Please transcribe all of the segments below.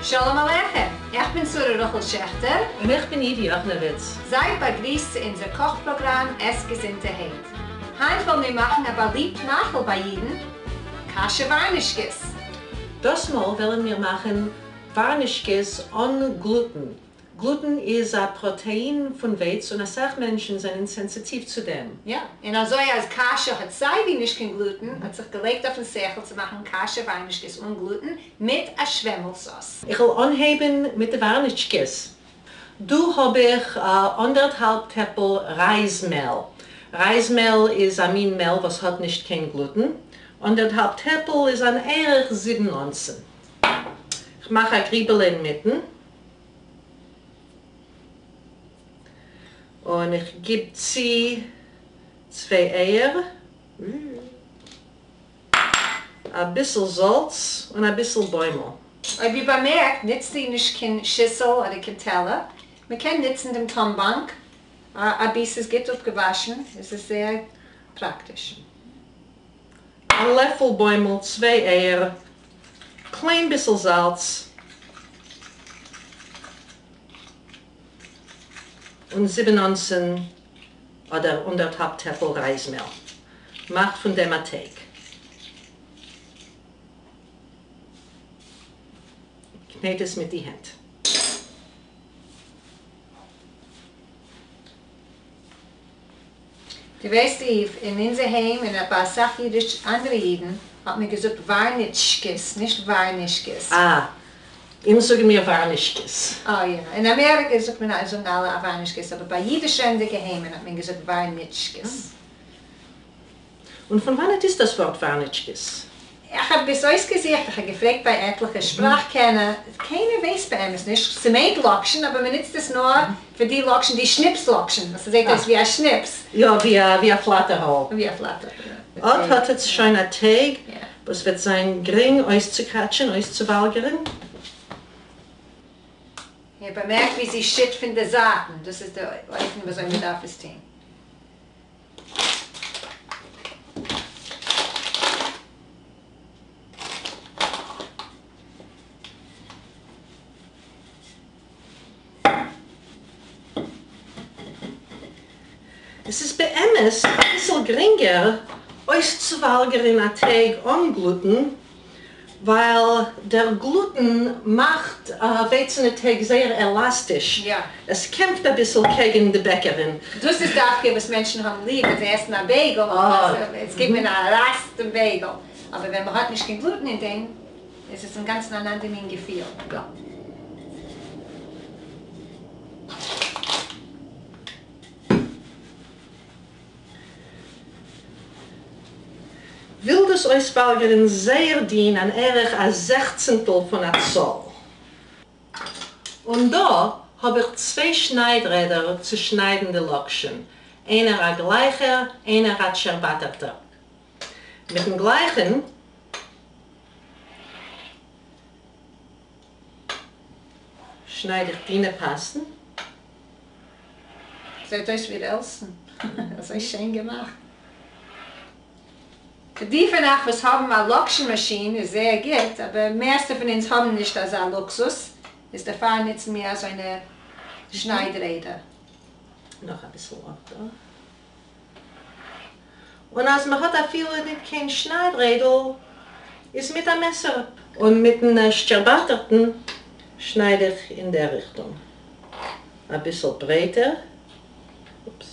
Shalom Aleichem, ich bin Sura Rochel Schechter. Und ich bin Idi Achnowitz. Seid begrüßt zu unserem Kochprogramm Essgesinnte Heid. Heute wollen wir machen ein beliebt Nachel bei Jeden, Kasche Warnischkes. Das Mal wollen wir machen Warnischkes ohne Gluten. Gluten ist ein Protein von Weiz und viele Menschen sind sensitiv zu dem. Ja, und also als Kasche hat sei wie nicht kein Gluten, hat sich gelegt auf den Sechel zu machen Kasche Warnischkes ohne Gluten mit einer Schwemmelsauce. Ich will anheben mit den Warnischkes. Du habe ich 1,5 Teppel Reismehl. Reismehl ist ein Mehl, was hat nicht kein Gluten. 1,5 Teppel ist ein eher 7 Onzen. Ich mache ein Griebel in Mitten. Und ich gebe sie 2 Eier, ein bisschen Salz und ein bisschen Bäumel. Und wie bemerkt, nützt ihr nicht kein Schüssel oder kein Teller. Wir können nützen den Tonbank, ein bisschen geht abgewaschen, es ist sehr praktisch. Ein Löffel Bäumel, 2 Eier, klein bisschen Salz und 7 Onzen oder 1,5 Teppel Reismehl. Macht von dem ein Teig. Knete es mit die Hand. Du weißt, in unserem Heim, in ein paar Sachjüdisch, andere Jeden, hat man gesagt Warnischkes, nicht Warnischkes. Immer sagen wir Warnischkes. Ah ja, in Amerika sagt man also alle Warnischkes, aber bei jüdischständigen Heimen hat man gesagt Warnischkes. Und von wann ist das Wort Warnischkes? Ich habe bis euch gesagt, ich habe gefragt bei etlichen Sprachkennern, keiner weiß bei uns nicht. Sie meint Lokschen, aber man nutzt das nur für die Lokschen, die Schnipslokschen. Also sagt das wie ein Schnips. Ja, wie ein Flatterhol. Wie ein Flatter. Ort hat jetzt schon ein Teig, Ja. was wird sein gering, auszukatschen, auszuwalgern. Ich habe bemerkt, wie sie shit von den Saaten. Das ist der Eufen, was man darf es tun. Es ist bei MS ein bisschen geringer, auszuwalgern in einen Teig ohne Gluten, weil der Gluten macht Weizen Teig sehr elastisch. Ja. Es kämpft ein bisschen gegen die Bäckerin. Das ist das, was Menschen haben lieb. Sie essen einen Bagel. Es gibt mir einen rasten Bagel. Aber wenn man hat nicht kein Gluten in dem, ist es ein ganz anderes Gefühl. Ja. Will das Auswalgern sehr dienen an erich ein 16. von der Zoll. Und da habe ich 2 Schneidräder zu schneidende Lokschen. Einer ein gleicher, einer ein scherbatterter. Mit dem gleichen schneide ich die Pasten. Seht euch wie Elsen. Das ist schön gemacht. Für die von euch, was haben eine Lokschenmaschine, ist sehr gut, aber meiste von uns haben nicht als ein Luxus. Ist der Fall jetzt mehr als eine Schneidräder. Noch ein bisschen runter. Und als man hat auch viele nicht kein Schneidrädel, ist mit einem Messer. Und mit einem scherbatterten schneide ich in der Richtung. Ein bisschen breiter. Ups.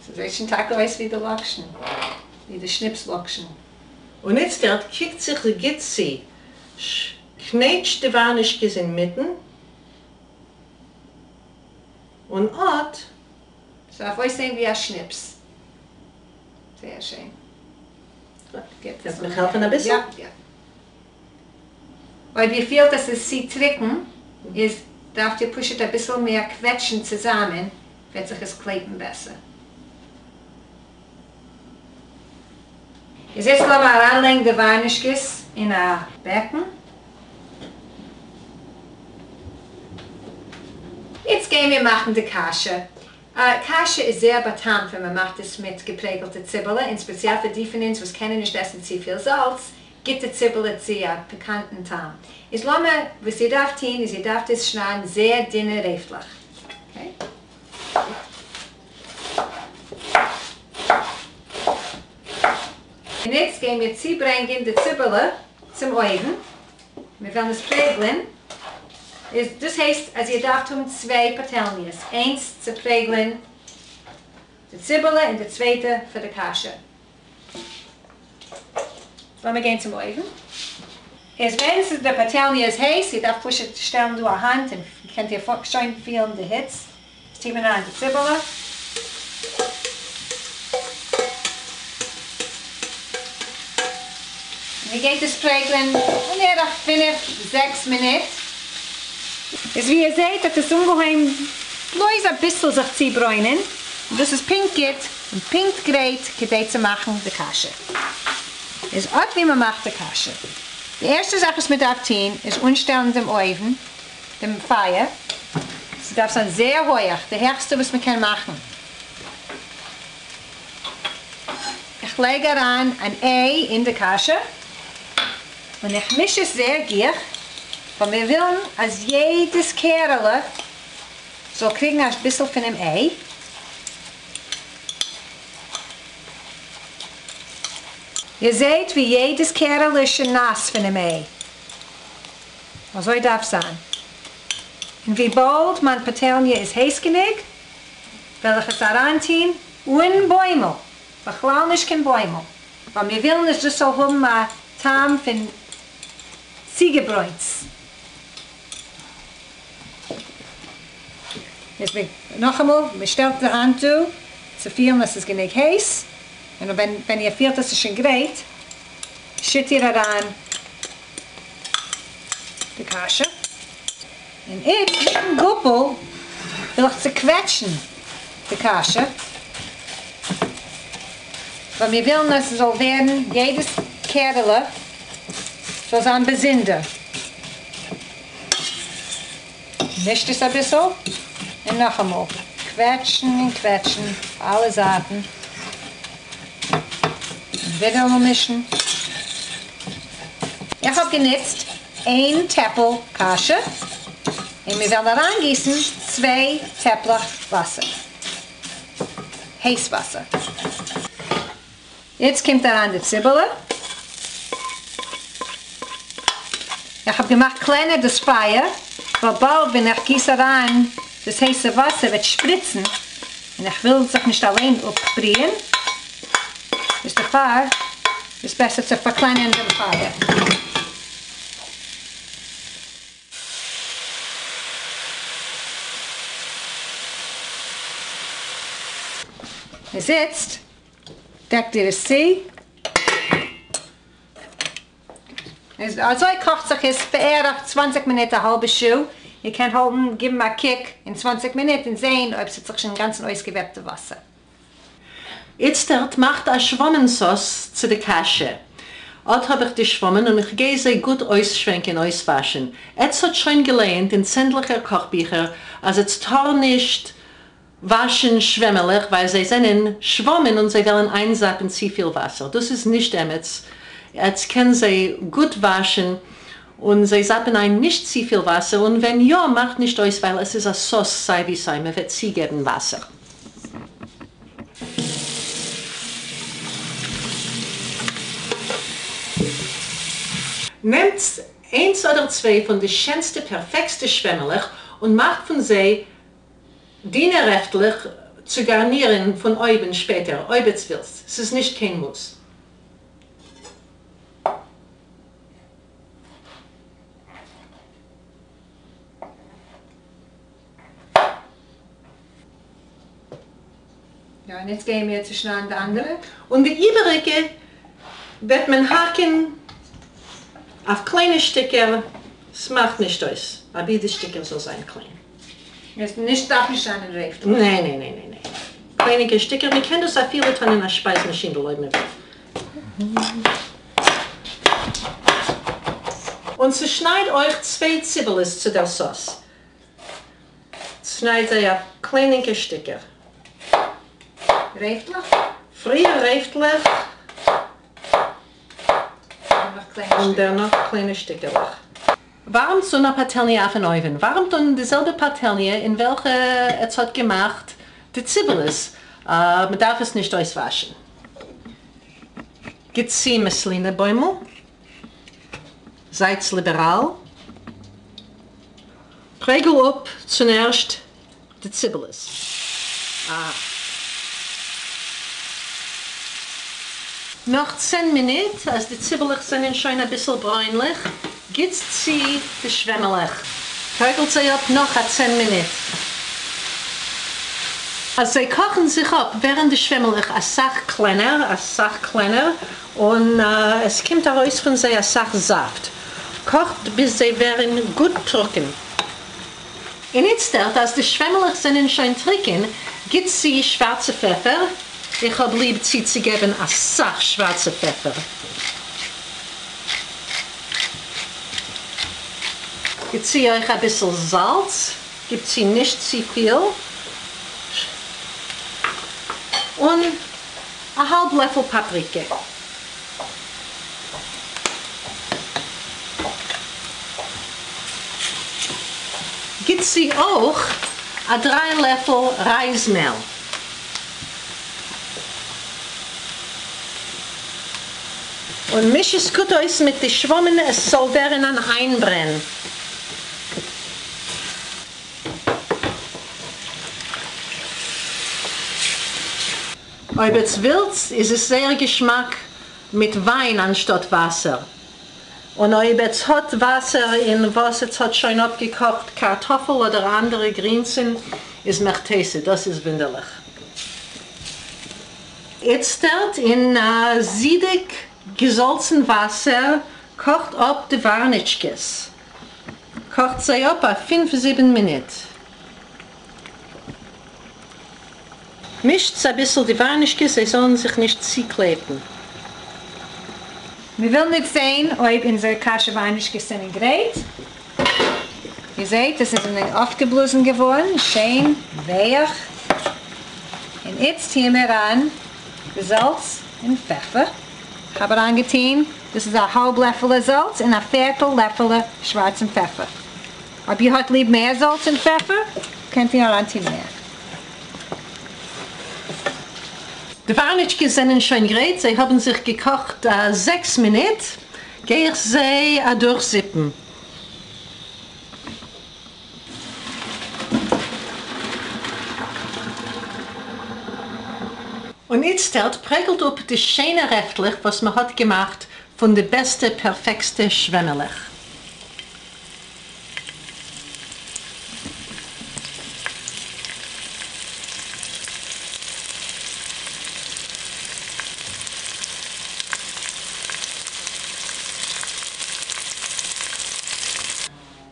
So sieht ein Tag aus wie der Lokschen, wie der Schnipslokschen. Und jetzt der kickt sich die Gitzi, knetscht die Warnischkes in Mitten und Ort. So auf euch sehen wie ein Schnips. Sehr schön. Kannst du mir helfen ein bisschen? Ja, ja. Weil wie viel das ist, sie tricken, ist, darf ihr pushen ein bisschen mehr quetschen zusammen, wird sich das Kleben besser. Jetzt lassen wir anlegen die Warnischkes in ein Becken. Jetzt gehen wir machen die Kasche. Kasche ist sehr bekannt, wenn man macht es mit geprägelten Zwiebeln. In speziell für die von uns, die kennen nicht essen zu viel Salz, gibt die Zwiebeln zu einem bekannten Tarn. Ich lasse, was ihr darf tun, ist, ihr darf das schneiden sehr dünne Räflich. Okay. Und jetzt gehen wir zu bringen die Zwiebeln zum Ofen. Wir werden es prägeln. Das heißt, also ihr darf tun 2 Patelnias. Eins zu prägeln, die Zwiebeln und die zweite für die Kasche. Lassen wir gehen zum Ofen. Erst wenn die Patelnia ist heiß, ihr darf stellen durch eine Hand und könnt ihr schön fühlen die Hitze. Jetzt nehmen wir an die Zwiebeln. Wir gehen das prägeln ungefähr 5-6 Minuten. Also wie ihr seht, hat es ungeheuer bloß ein bisschen sich zu bräunen. Und das ist pink geht und pink gerät, gedeiht zu machen, die Kasche. Das ist auch wie man macht die Kasche. Die erste Sache, was wir darf tun, ist umstellen dem Ofen, dem Feuer. Sie darf sein sehr hoch, der höchste, was man machen kann. Ich lege rein ein Ei in die Kasche und ich mische es sehr gut. Weil wir wollen, als jedes Kerl so kriegen ein bisschen von dem Ei. Ihr seht, wie jedes Kerl ist schon nass von dem Ei. Also darf sein. Und wie bald man Patelnia ist heiß genug, will ich es herantun und Bäume. Wir klauen nicht kein Bäume. Weil wir wollen, dass das so haben ein Tarn von Ziegebräuns. Jetzt noch einmal, man stellt die Hand zu fühlen, dass es genug heiß. Und wenn ihr fühlt, dass es schon gerät, schüttet ihr rein die Kasche. Und jetzt mit dem Guppel will ich zerquetschen die Kasche. Weil wir wollen, dass es soll werden, jedes Kernel soll sein Besinder. Mischt es ein bisschen. Und noch einmal. Quetschen und quetschen. Alle Seiten. Und wieder mal mischen. Ich habe genutzt 1 Teppel Kasche. Und wir werden reingießen 2 Teppler Wasser. Heißwasser. Jetzt kommt daran die Zwiebeln. Ich habe gemacht kleiner das Feuer, weil bald, wenn ich gieße rein, das heiße Wasser wird spritzen. Und ich will sich nicht allein aufbringen. Ist der Feuer, ist besser zu verkleinern dem Feuer. Jetzt deckt ihr es zu. Also kocht sich es beirrt 20 Minuten, eine halbe Stunde. Ihr könnt halten, geben einen Kick in 20 Minuten und sehen, ob es sich schon ganz ausgewärmte Wasser. Jetzt macht ein Schwammensauce zu der Kasche. Dort habe ich die Schwammen und ich gehe sie gut ausschwenken und auswaschen. Jetzt hat schon gelernt in sämtlichen Kochbüchern, als es tarnischt, waschen schwämmelig, weil sie sind Schwammen und sie wollen einsacken zu viel Wasser. Das ist nicht damit. Jetzt können sie gut waschen und sie sappen ein nicht zu viel Wasser und wenn ja, macht nicht aus, weil es ist eine Sauce, sei wie sei, man wird sie geben Wasser. Nehmt 1 oder 2 von den schönsten, perfektesten Schwämmelig und macht von sie dienerrechtlich zu garnieren von oben später, ob es willst. Es ist nicht kein Muss. Ja, und jetzt gehen wir zu schneiden die andere. Und die übrige wird man hacken auf kleine Stücke. Es macht nicht aus, aber die Stücke soll sein klein. Jetzt nicht darf nicht an den Reif. Nein. Kleine Stücke, wir können das auch viele Tonnen in der Speismaschine bleiben. Und so schneidet euch 2 Zwiebeln zu der Sauce. Schneidet sie auf kleine Stücke. Reeftlich. Früher rechtlich Noch kleine und dann noch kleine Stücke. Warum so eine Patelnie auf den Oven? Warum tun dieselbe Patelnie, in welche es hat gemacht, die Zibelis? Man darf es nicht auswaschen. Gibt es Messlinebäumel? Seid liberal. Prägel ab zuerst die Zibelis. Nach 10 Minuten, als die Zibelis sind schon ein bisschen bräunlich, gibt's sie die Schwemmelech. Prägelt sie ab noch 10 Minuten. Also sie kochen sich ab, während die Schwemmelech eine Sache kleiner und es kommt heraus von sie eine Sache Saft. Kocht, bis sie werden gut trocken. Und jetzt, als die Schwemmelech sind schon trocken, gibt sie schwarze Pfeffer. Ich habe lieb zu geben eine Sache schwarze Pfeffer. Gibt sie euch ein bisschen Salz, gibt sie nicht zu viel. Und ein halben Löffel Paprika. Gibt sie auch 3 Löffel Reismehl. Und misch es gut aus mit den Schwammen, es soll werden an einbrennen. Ob es wild ist es sehr Geschmack mit Wein anstatt Wasser. Und ob es hat Wasser in was es hat schon abgekocht, Kartoffel oder andere Grünzen, ist Mertese, das ist winderlich. Jetzt in siedig gesalzen Wasser kocht ab die Warnitschkes. Kocht sie ab auf 5-7 Minuten. Mischt ein bisschen die Warnitschkes, sie sollen sich nicht zukleben. Wir wollen nicht sehen, ob unsere Kasche Warnitschkes sind gerät. Ihr seht, das ist aufgeblasen geworden, schön, weich. Und jetzt hier wir ran Salz und Pfeffer. Ich habe angetan, das ist ein halb Löffel Salz und ein Viertel Löffel schwarzen Pfeffer. Ob ihr habt lieb mehr Salz und Pfeffer, könnt ihr anziehen mehr. Die Warnitschkes sind schon gerät, sie haben sich gekocht 6 Minuten. Gehe ich sie durchsippen. Und jetzt prägelt auf das schöne Reftlich, was man hat gemacht, von der beste, perfekte Schwemmelech.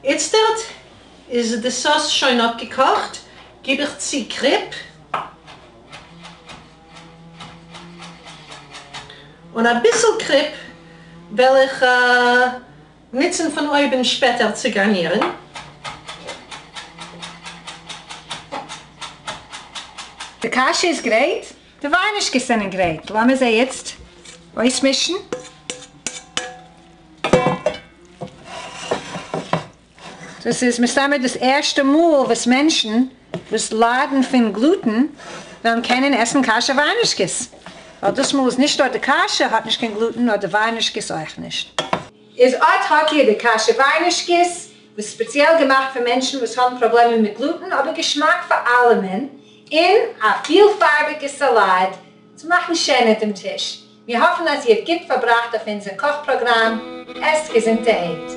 Jetzt ist die Sauce schon abgekocht, gebe ich sie Crepe und ein bisschen Crepe will ich nutzen von oben später zu garnieren. Die Kasche ist gerät, die Warnitschkes sind gerät. Lassen wir sie jetzt ausmischen. Das ist damit das erste Mal, was Menschen, das Laden von Gluten, dann können essen Kasche Warnitschkes. Weil das muss nicht nur die Kasche hat nicht kein Gluten, nur die Warnitschkes auch nicht. Ist auch hier die Kasche Warnitschkes, was speziell gemacht für Menschen, die haben Probleme mit Gluten, aber Geschmack für alle in ein vielfarbiges Salat zu machen schön at dem Tisch. Wir hoffen, dass ihr es gut verbracht auf unser Kochprogramm. Esst gesunde Eat.